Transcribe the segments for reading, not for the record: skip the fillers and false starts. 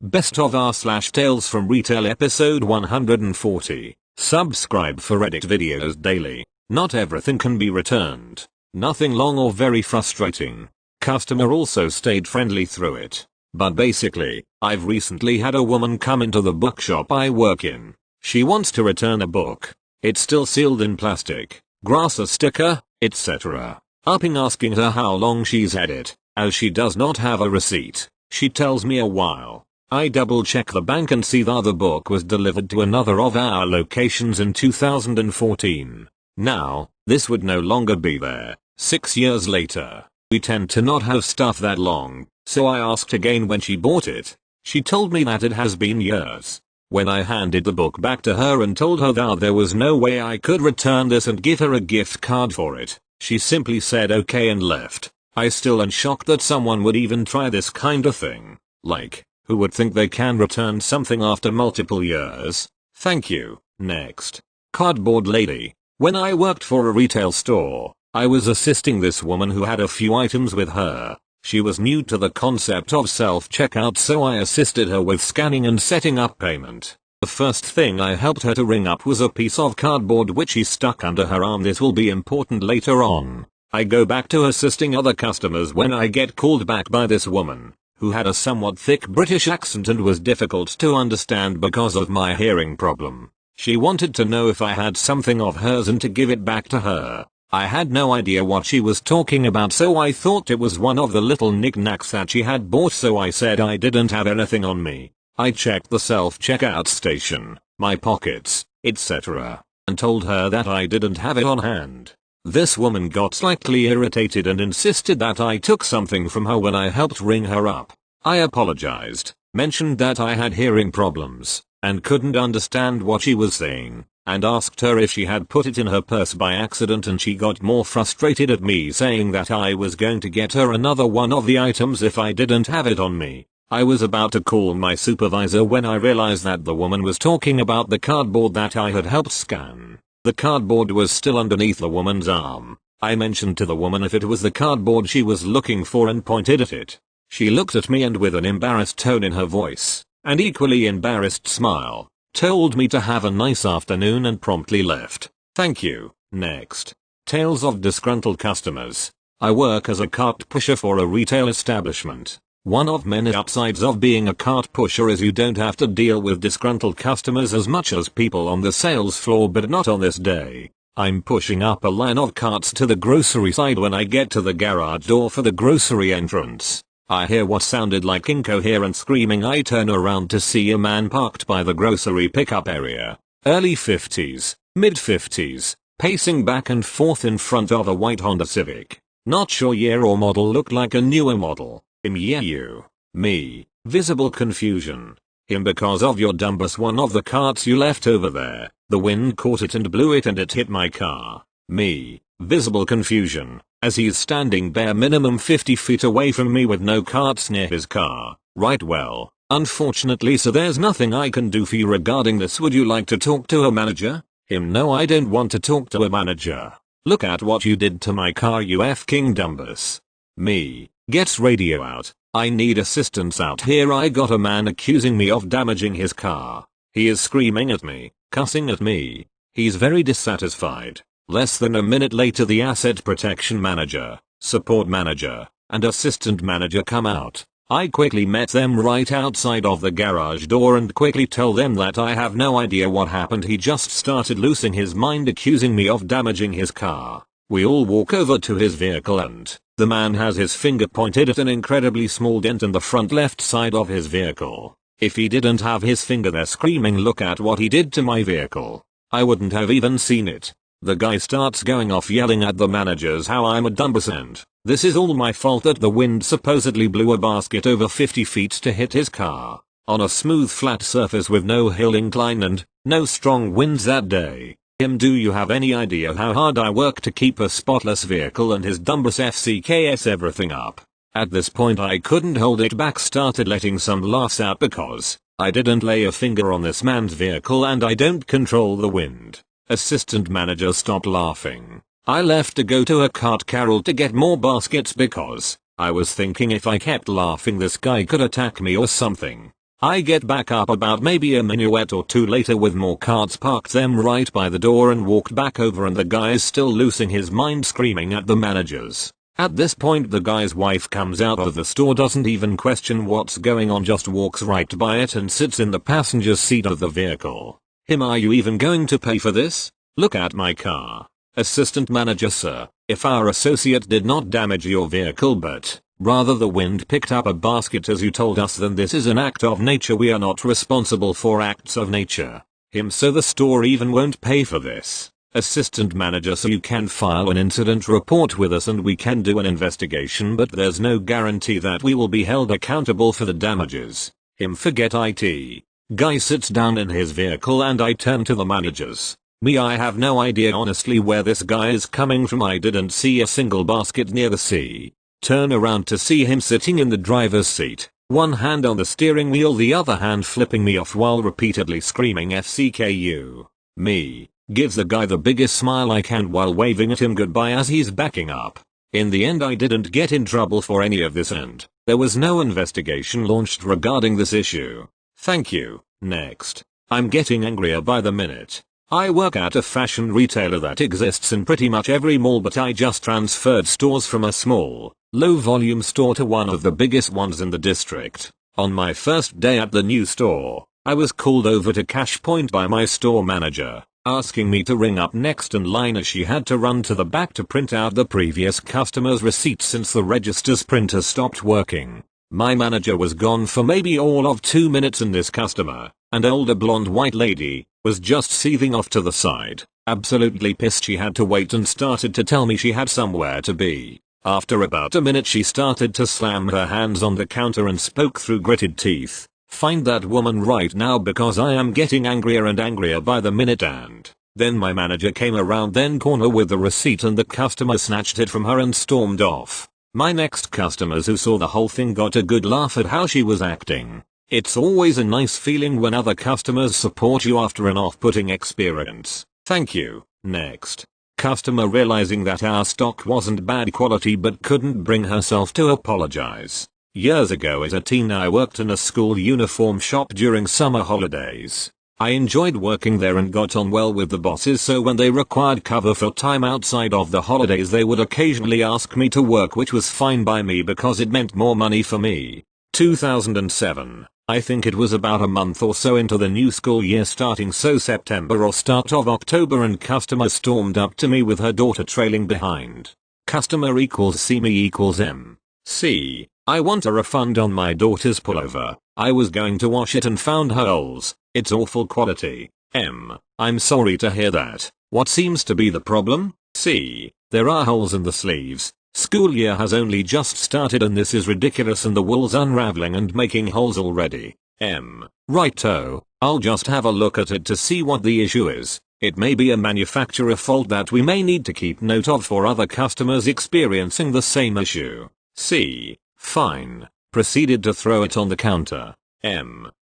Best of R / Tales from Retail episode 140. Subscribe for edit videos daily. Not everything can be returned. Nothing long or very frustrating. Customer also stayed friendly through it. But basically, I've recently had a woman come into the bookshop I work in. She wants to return a book. It's still sealed in plastic, grass a sticker, etc. Upping asking her how long she's had it, as she does not have a receipt. She tells me a while. I double check the bank and see the other book was delivered to another of our locations in 2014. Now, this would no longer be there. 6 years later. We tend to not have stuff that long, so I asked again when she bought it. She told me that it has been years. When I handed the book back to her and told her that there was no way I could return this and give her a gift card for it, she simply said okay and left. I still am shocked that someone would even try this kind of thing. Like, who would think they can return something after multiple years? Thank you. Next. Cardboard lady. When I worked for a retail store, I was assisting this woman who had a few items with her. She was new to the concept of self-checkout, so I assisted her with scanning and setting up payment. The first thing I helped her to ring up was a piece of cardboard which she stuck under her arm. This will be important later on. I go back to assisting other customers when I get called back by this woman, who had a somewhat thick British accent and was difficult to understand because of my hearing problem. She wanted to know if I had something of hers and to give it back to her. I had no idea what she was talking about, so I thought it was one of the little knickknacks that she had bought, so I said I didn't have anything on me. I checked the self-checkout station, my pockets, etc., and told her that I didn't have it on hand. This woman got slightly irritated and insisted that I took something from her when I helped ring her up. I apologized, mentioned that I had hearing problems, and couldn't understand what she was saying, and asked her if she had put it in her purse by accident, and she got more frustrated at me saying that I was going to get her another one of the items if I didn't have it on me. I was about to call my supervisor when I realized that the woman was talking about the cardboard that I had helped scan. The cardboard was still underneath the woman's arm. I mentioned to the woman if it was the cardboard she was looking for and pointed at it. She looked at me and with an embarrassed tone in her voice, and equally embarrassed smile, told me to have a nice afternoon and promptly left. Thank you. Next. Tales of disgruntled customers. I work as a cart pusher for a retail establishment. One of many upsides of being a cart pusher is you don't have to deal with disgruntled customers as much as people on the sales floor, but not on this day. I'm pushing up a line of carts to the grocery side when I get to the garage door for the grocery entrance. I hear what sounded like incoherent screaming. I turn around to see a man parked by the grocery pickup area. Early 50s, mid 50s, pacing back and forth in front of a white Honda Civic. Not sure year or model, looked like a newer model. Him, yeah, you. Me. Visible confusion. Him, because of your dumb bus, one of the carts you left over there. The wind caught it and blew it and it hit my car. Me. Visible confusion, as he's standing bare minimum 50 feet away from me with no carts near his car. Right, well, unfortunately, so there's nothing I can do for you regarding this. Would you like to talk to a manager? Him, no, I don't want to talk to a manager. Look at what you did to my car, you f***ing dumbus. Me. Gets radio out. I need assistance out here. I got a man accusing me of damaging his car. He is screaming at me, cussing at me. He's very dissatisfied. Less than a minute later, the asset protection manager, support manager, and assistant manager come out. I quickly met them right outside of the garage door and quickly tell them that I have no idea what happened. He just started losing his mind, accusing me of damaging his car. We all walk over to his vehicle and the man has his finger pointed at an incredibly small dent in the front left side of his vehicle. If he didn't have his finger there screaming, look at what he did to my vehicle, I wouldn't have even seen it. The guy starts going off yelling at the managers how I'm a dumbus and this is all my fault that the wind supposedly blew a basket over 50 feet to hit his car on a smooth flat surface with no hill incline and no strong winds that day. Him, do you have any idea how hard I work to keep a spotless vehicle, and his dumbus FCKS everything up? At this point I couldn't hold it back, started letting some laughs out because I didn't lay a finger on this man's vehicle and I don't control the wind. Assistant manager stopped laughing. I left to go to a cart carol to get more baskets because I was thinking if I kept laughing this guy could attack me or something. I get back up about maybe a minuet or two later with more carts parked them right by the door and walked back over, and the guy is still losing his mind screaming at the managers. At this point the guy's wife comes out of the store, doesn't even question what's going on, just walks right by it and sits in the passenger seat of the vehicle. Are you even going to pay for this? Look at my car. Assistant manager: sir, if our associate did not damage your vehicle but rather the wind picked up a basket as you told us, then this is an act of nature. We are not responsible for acts of nature. So the store even won't pay for this. Assistant manager: so you can file an incident report with us and we can do an investigation, but there's no guarantee that we will be held accountable for the damages. Forget it. Guy sits down in his vehicle and I turn to the managers. I have no idea honestly where this guy is coming from. I didn't see a single basket near the sea. Turn around to see him sitting in the driver's seat, one hand on the steering wheel, the other hand flipping me off while repeatedly screaming FCKU. Gives the guy the biggest smile I can while waving at him goodbye as he's backing up. In the end I didn't get in trouble for any of this and there was no investigation launched regarding this issue. Thank you. Next. I'm getting angrier by the minute. I work at a fashion retailer that exists in pretty much every mall, but I just transferred stores from a small, low volume store to one of the biggest ones in the district. On my first day at the new store, I was called over to cash point by my store manager, asking me to ring up next in line as she had to run to the back to print out the previous customer's receipt since the register's printer stopped working. My manager was gone for maybe all of 2 minutes and this customer, an older blonde white lady, was just seething off to the side, absolutely pissed. She had to wait and started to tell me she had somewhere to be. After about a minute she started to slam her hands on the counter and spoke through gritted teeth. Find that woman right now because I am getting angrier and angrier by the minute. And then my manager came around then corner with the receipt and the customer snatched it from her and stormed off. My next customers who saw the whole thing got a good laugh at how she was acting. It's always a nice feeling when other customers support you after an off-putting experience. Thank you. Next. Customer realizing that our stock wasn't bad quality but couldn't bring herself to apologize. Years ago as a teen I worked in a school uniform shop during summer holidays. I enjoyed working there and got on well with the bosses, so when they required cover for time outside of the holidays they would occasionally ask me to work, which was fine by me because it meant more money for me. 2007. I think it was about a month or so into the new school year, starting so September or start of October, and customer stormed up to me with her daughter trailing behind. Customer equals see me equals MC. I want a refund on my daughter's pullover. I was going to wash it and found holes. It's awful quality. I'm sorry to hear that. What seems to be the problem? C. There are holes in the sleeves. School year has only just started and this is ridiculous and the wool's unraveling and making holes already. Righto, I'll just have a look at it to see what the issue is. It may be a manufacturer fault that we may need to keep note of for other customers experiencing the same issue. C. Fine. Proceeded to throw it on the counter.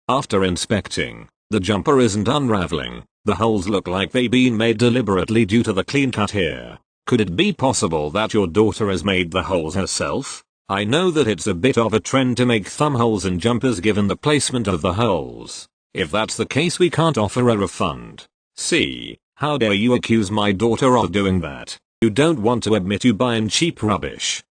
After inspecting, the jumper isn't unraveling. The holes look like they've been made deliberately due to the clean cut here. Could it be possible that your daughter has made the holes herself? I know that it's a bit of a trend to make thumb holes in jumpers given the placement of the holes. If that's the case we can't offer a refund. C. How dare you accuse my daughter of doing that? You don't want to admit you buying cheap rubbish.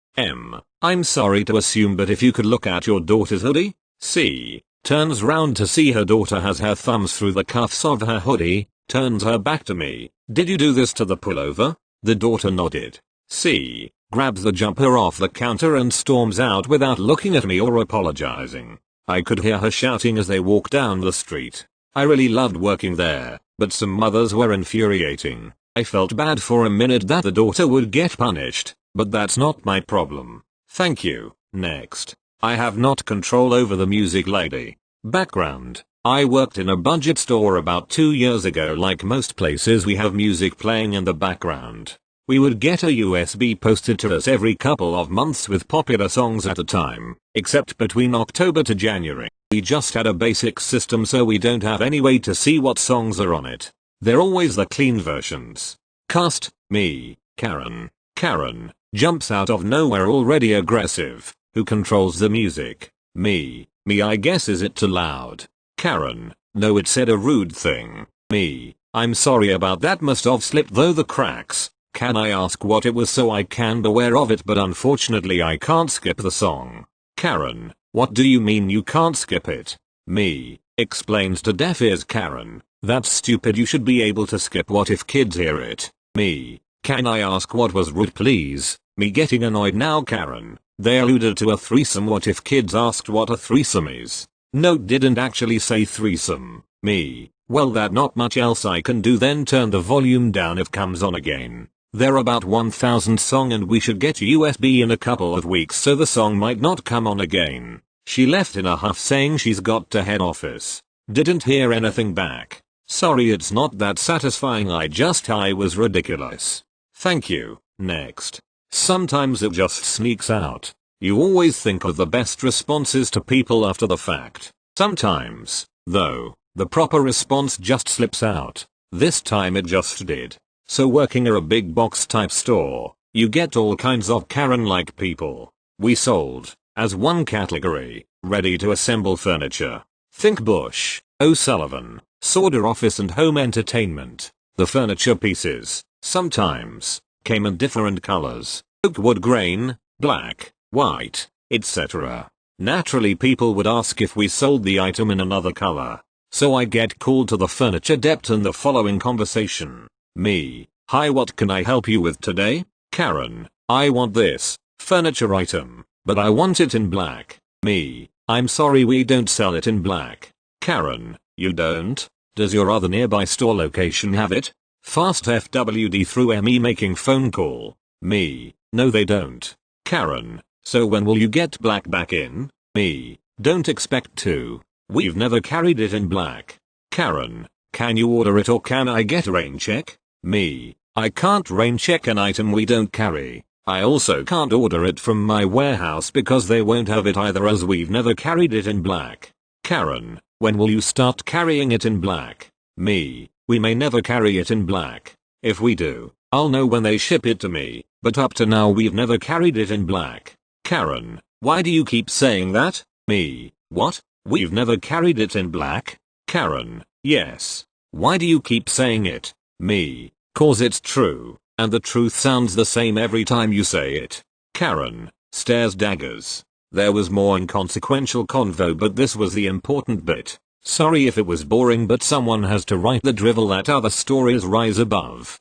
I'm sorry to assume, but if you could look at your daughter's hoodie. C. Turns round to see her daughter has her thumbs through the cuffs of her hoodie, turns her back to me. Did you do this to the pullover? The daughter nodded. C. Grabs the jumper off the counter and storms out without looking at me or apologizing. I could hear her shouting as they walked down the street. I really loved working there, but some mothers were infuriating. I felt bad for a minute that the daughter would get punished, but that's not my problem. Thank you. Next. I have not control over the music lady. Background. I worked in a budget store about 2 years ago. Like most places we have music playing in the background. We would get a USB posted to us every couple of months with popular songs at a time, except between October to January. We just had a basic system so we don't have any way to see what songs are on it. They're always the clean versions. Cast, me, Karen. Karen jumps out of nowhere already aggressive. Who controls the music? Me. Me, I guess is it too loud? Karen, no, it said a rude thing. Me, I'm sorry about that, must have slipped though the cracks. Can I ask what it was so I can be aware of it, but unfortunately I can't skip the song. Karen, what do you mean you can't skip it? Me, explains to deaf ears. Karen, that's stupid, you should be able to skip what if kids hear it. Me, can I ask what was rude please? Me getting annoyed now. Karen, they alluded to a threesome, what if kids asked what a threesome is? No, didn't actually say threesome. Me, well, that not much else I can do, then turn the volume down if comes on again. They're about 1000 song and we should get USB in a couple of weeks, so the song might not come on again. She left in a huff saying she's got to head office. Didn't hear anything back. Sorry, it's not that satisfying, I was ridiculous. Thank you. Next. Sometimes it just sneaks out. You always think of the best responses to people after the fact. Sometimes, though, the proper response just slips out. This time it just did. So working at a big box type store, you get all kinds of Karen-like people. We sold, as one category, ready to assemble furniture. Think Bush, O'Sullivan, Sorder office and home entertainment. The furniture pieces, sometimes, came in different colors. Oak wood grain, black, white, etc. Naturally people would ask if we sold the item in another color. So I get called to the furniture depot in the following conversation. Me, hi, what can I help you with today? Karen, I want this furniture item, but I want it in black. Me, I'm sorry, we don't sell it in black. Karen, you don't? Does your other nearby store location have it? Fast FWD through ME making phone call. Me, no they don't. Karen, so when will you get black back in? Me, don't expect to. We've never carried it in black. Karen, can you order it or can I get a rain check? Me, I can't rain check an item we don't carry. I also can't order it from my warehouse because they won't have it either, as we've never carried it in black. Karen, when will you start carrying it in black? Me, we may never carry it in black. If we do, I'll know when they ship it to me, but up to now we've never carried it in black. Karen, why do you keep saying that? Me, what? We've never carried it in black? Karen, yes. Why do you keep saying it? Me, cause it's true, and the truth sounds the same every time you say it. Karen, stares daggers. There was more inconsequential convo, but this was the important bit. Sorry if it was boring, but someone has to write the drivel that other stories rise above.